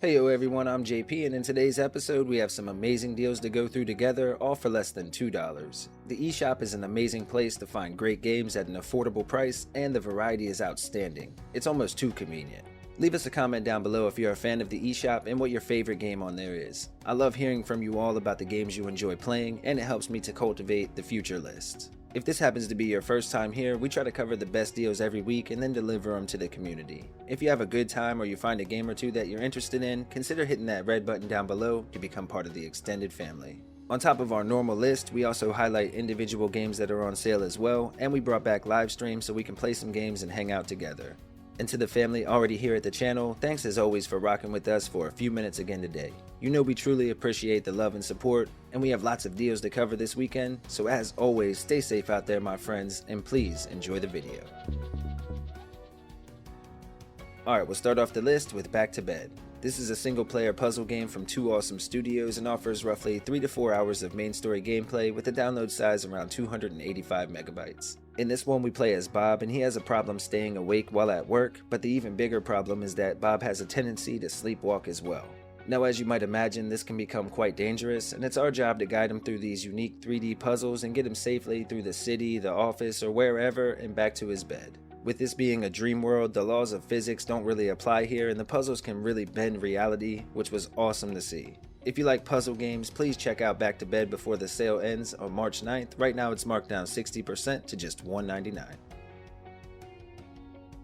Hey yo everyone, I'm JP, and in today's episode we have some amazing deals to go through together, all for less than $2. The eShop is an amazing place to find great games at an affordable price, and the variety is outstanding. It's almost too convenient. Leave us a comment down below if you're a fan of the eShop and what your favorite game on there is. I love hearing from you all about the games you enjoy playing, and it helps me to cultivate the future list. If this happens to be your first time here, we try to cover the best deals every week and then deliver them to the community. If you have a good time or you find a game or two that you're interested in, consider hitting that red button down below to become part of the extended family. On top of our normal list, we also highlight individual games that are on sale as well, and we brought back live streams so we can play some games and hang out together. And to the family already here at the channel, thanks as always for rocking with us for a few minutes again today. You know we truly appreciate the love and support, and we have lots of deals to cover this weekend, so as always, stay safe out there my friends, and please enjoy the video. Alright, we'll start off the list with Back to Bed. This is a single player puzzle game from two awesome studios and offers roughly 3 to 4 hours of main story gameplay with a download size around 285 megabytes. In this one we play as Bob, and he has a problem staying awake while at work, but the even bigger problem is that Bob has a tendency to sleepwalk as well. Now, as you might imagine, this can become quite dangerous, and it's our job to guide him through these unique 3D puzzles and get him safely through the city, the office, or wherever and back to his bed. With this being a dream world, the laws of physics don't really apply here, and the puzzles can really bend reality, which was awesome to see. If you like puzzle games, please check out Back to Bed before the sale ends on March 9th. Right now it's marked down 60% to just $1.99.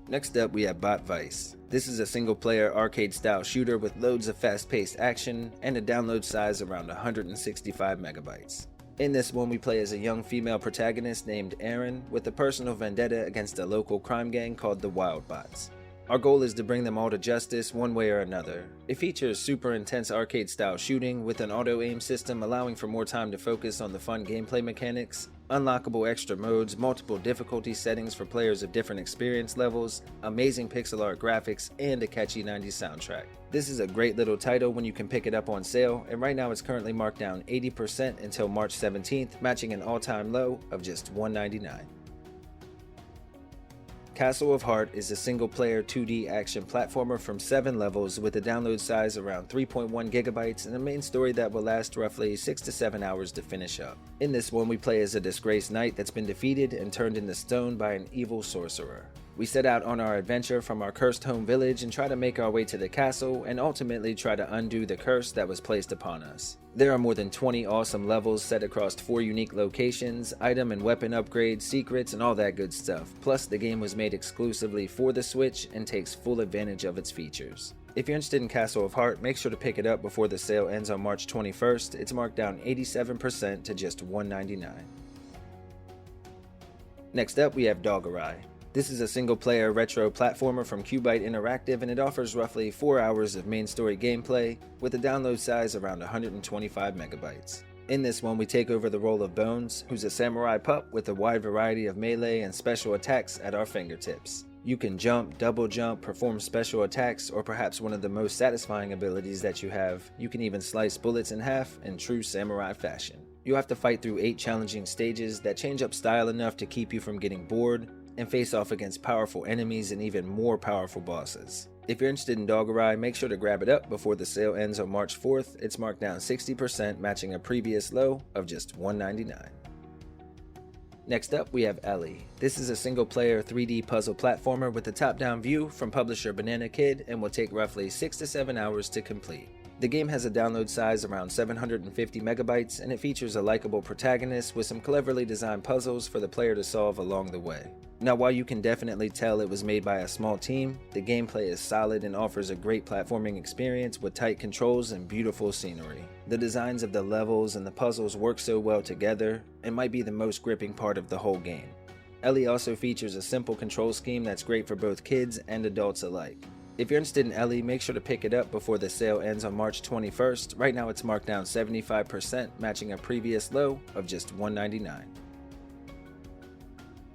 Next up we have Bot Vice. This is a single player arcade style shooter with loads of fast paced action and a download size around 165 megabytes. In this one we play as a young female protagonist named Erin with a personal vendetta against a local crime gang called the Wildbots. Our goal is to bring them all to justice one way or another. It features super intense arcade style shooting with an auto aim system allowing for more time to focus on the fun gameplay mechanics, unlockable extra modes, multiple difficulty settings for players of different experience levels, amazing pixel art graphics, and a catchy 90s soundtrack. This is a great little title when you can pick it up on sale, and right now it's currently marked down 80% until March 17th, matching an all-time low of just $1.99. Castle of Heart is a single-player 2D action platformer from 7 levels with a download size around 3.1 gigabytes and a main story that will last roughly 6 to 7 hours to finish up. In this one we play as a disgraced knight that's been defeated and turned into stone by an evil sorcerer. We set out on our adventure from our cursed home village and try to make our way to the castle and ultimately try to undo the curse that was placed upon us. There are more than 20 awesome levels set across 4 unique locations, item and weapon upgrades, secrets, and all that good stuff. Plus, the game was made exclusively for the Switch and takes full advantage of its features. If you're interested in Castle of Heart, make sure to pick it up before the sale ends on March 21st. It's marked down 87% to just $1.99. Next up, we have Dogurai. This is a single-player retro platformer from Cubite Interactive, and it offers roughly 4 hours of main story gameplay with a download size around 125 megabytes. In this one we take over the role of Bones, who's a samurai pup with a wide variety of melee and special attacks at our fingertips. You can jump, double jump, perform special attacks, or perhaps one of the most satisfying abilities that you have, you can even slice bullets in half in true samurai fashion. You have to fight through 8 challenging stages that change up style enough to keep you from getting bored, and face off against powerful enemies and even more powerful bosses. If you're interested in Dogurai, make sure to grab it up before the sale ends on March 4th. It's marked down 60%, matching a previous low of just $1.99. Next up we have Elli. This is a single player 3D puzzle platformer with a top-down view from publisher Banana Kid and will take roughly 6 to 7 hours to complete. The game has a download size around 750 megabytes and it features a likable protagonist with some cleverly designed puzzles for the player to solve along the way. Now, while you can definitely tell it was made by a small team, the gameplay is solid and offers a great platforming experience with tight controls and beautiful scenery. The designs of the levels and the puzzles work so well together and might be the most gripping part of the whole game. Elli also features a simple control scheme that's great for both kids and adults alike. If you're interested in Elli, make sure to pick it up before the sale ends on March 21st. Right now it's marked down 75%, matching a previous low of just $1.99.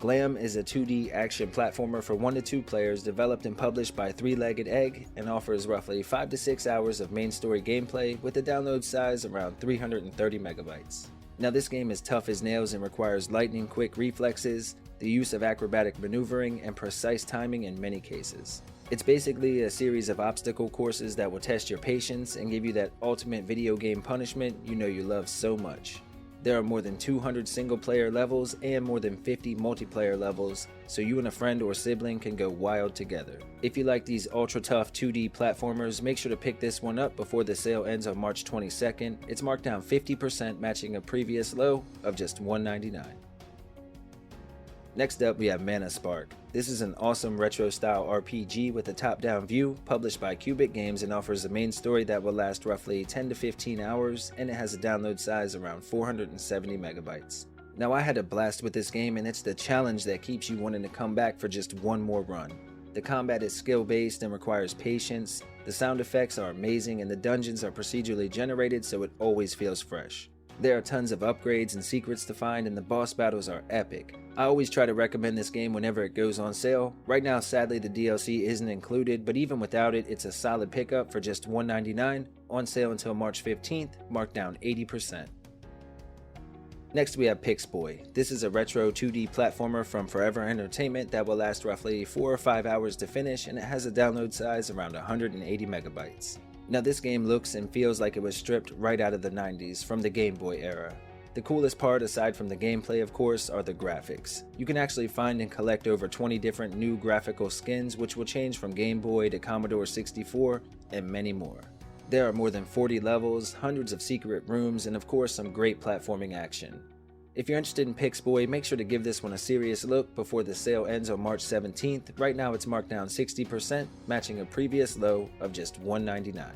Glam is a 2D action platformer for 1 to 2 players developed and published by Three-Legged Egg and offers roughly 5 to 6 hours of main story gameplay with a download size around 330 megabytes. Now this game is tough as nails and requires lightning quick reflexes, the use of acrobatic maneuvering, and precise timing in many cases. It's basically a series of obstacle courses that will test your patience and give you that ultimate video game punishment you know you love so much. There are more than 200 single-player levels and more than 50 multiplayer levels, so you and a friend or sibling can go wild together. If you like these ultra-tough 2D platformers, make sure to pick this one up before the sale ends on March 22nd. It's marked down 50%, matching a previous low of just $199. Next up, we have S.N.I.P.E.R. This is an awesome retro-style RPG with a top-down view, published by Cubic Games, and offers a main story that will last roughly 10 to 15 hours, and it has a download size around 470 megabytes. Now, I had a blast with this game, and it's the challenge that keeps you wanting to come back for just one more run. The combat is skill-based and requires patience, the sound effects are amazing, and the dungeons are procedurally generated so it always feels fresh. There are tons of upgrades and secrets to find, and the boss battles are epic. I always try to recommend this game whenever it goes on sale. Right now, sadly, the DLC isn't included, but even without it, it's a solid pickup for just $199, on sale until March 15th, marked down 80%. Next, we have Pixboy. This is a retro 2D platformer from Forever Entertainment that will last roughly 4 or 5 hours to finish, and it has a download size around 180 megabytes. Now, this game looks and feels like it was stripped right out of the 90s from the Game Boy era. The coolest part, aside from the gameplay of course, are the graphics. You can actually find and collect over 20 different new graphical skins, which will change from Game Boy to Commodore 64 and many more. There are more than 40 levels, hundreds of secret rooms, and of course some great platforming action. If you're interested in Pixboy, make sure to give this one a serious look before the sale ends on March 17th. Right now it's marked down 60%, matching a previous low of just $199.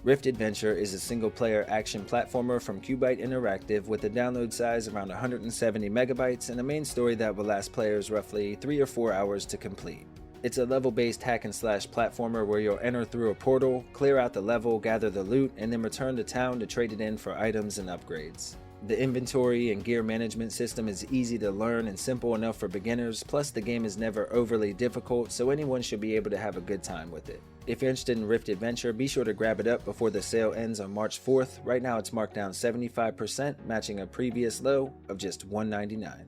Rift Adventure is a single-player action platformer from Cubic Interactive with a download size around 170 megabytes and a main story that will last players roughly 3 or 4 hours to complete. It's a level-based hack-and-slash platformer where you'll enter through a portal, clear out the level, gather the loot, and then return to town to trade it in for items and upgrades. The inventory and gear management system is easy to learn and simple enough for beginners, plus the game is never overly difficult, so anyone should be able to have a good time with it. If you're interested in Rift Adventure, be sure to grab it up before the sale ends on March 4th. Right now it's marked down 75%, matching a previous low of just $199.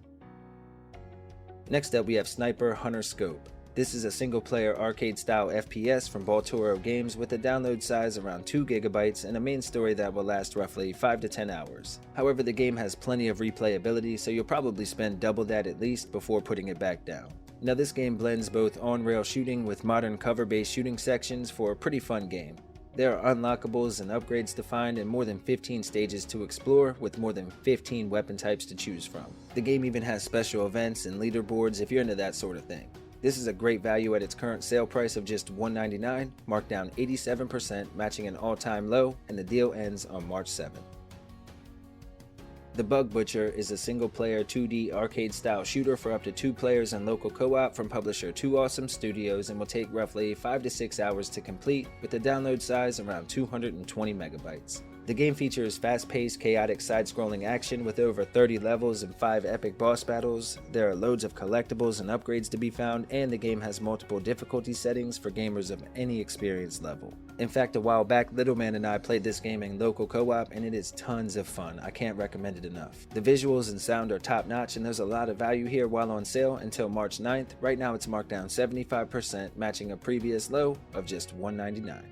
Next up, we have Sniper Hunter Scope. This is a single-player arcade-style FPS from Baltoro Games with a download size around 2 gigabytes and a main story that will last roughly 5 to 10 hours. However, the game has plenty of replayability, so you'll probably spend double that at least before putting it back down. Now, this game blends both on-rail shooting with modern cover-based shooting sections for a pretty fun game. There are unlockables and upgrades to find and more than 15 stages to explore with more than 15 weapon types to choose from. The game even has special events and leaderboards if you're into that sort of thing. This is a great value at its current sale price of just $199, marked down 87%, matching an all-time low, and the deal ends on March 7th. The Bug Butcher is a single-player 2D arcade-style shooter for up to 2 players and local co-op from publisher 2 Awesome Studios and will take roughly 5 to 6 hours to complete, with a download size around 220 megabytes. The game features fast-paced, chaotic side-scrolling action with over 30 levels and 5 epic boss battles. There are loads of collectibles and upgrades to be found, and the game has multiple difficulty settings for gamers of any experience level. In fact, a while back, Little Man and I played this game in local co-op, and it is tons of fun. I can't recommend it enough. The visuals and sound are top-notch, and there's a lot of value here while on sale until March 9th. Right now it's marked down 75%, matching a previous low of just $199.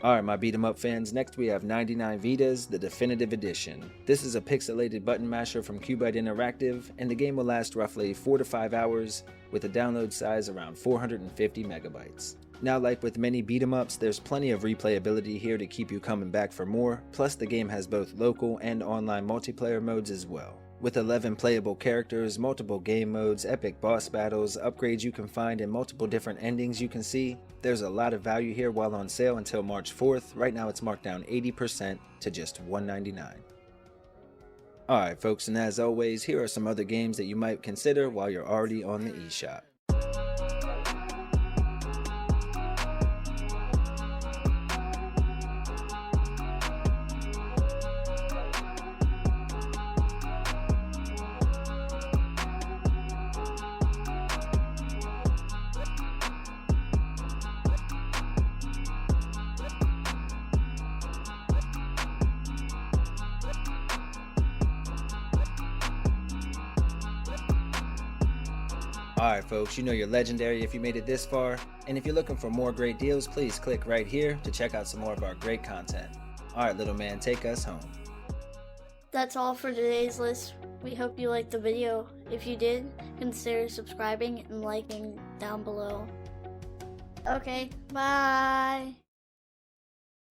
Alright, my beat 'em up fans, next we have 99 Vidas, the Definitive Edition. This is a pixelated button masher from Cubic Interactive, and the game will last roughly 4 to 5 hours, with a download size around 450 megabytes. Now, like with many beat 'em ups, there's plenty of replayability here to keep you coming back for more, plus the game has both local and online multiplayer modes as well. With 11 playable characters, multiple game modes, epic boss battles, upgrades you can find, and multiple different endings you can see, there's a lot of value here while on sale until March 4th. Right now it's marked down 80% to just $199. Alright folks, and as always, here are some other games that you might consider while you're already on the eShop. Alright folks, you know you're legendary if you made it this far, and if you're looking for more great deals, please click right here to check out some more of our great content. Alright little man, take us home. That's all for today's list. We hope you liked the video. If you did, consider subscribing and liking down below. Okay, bye!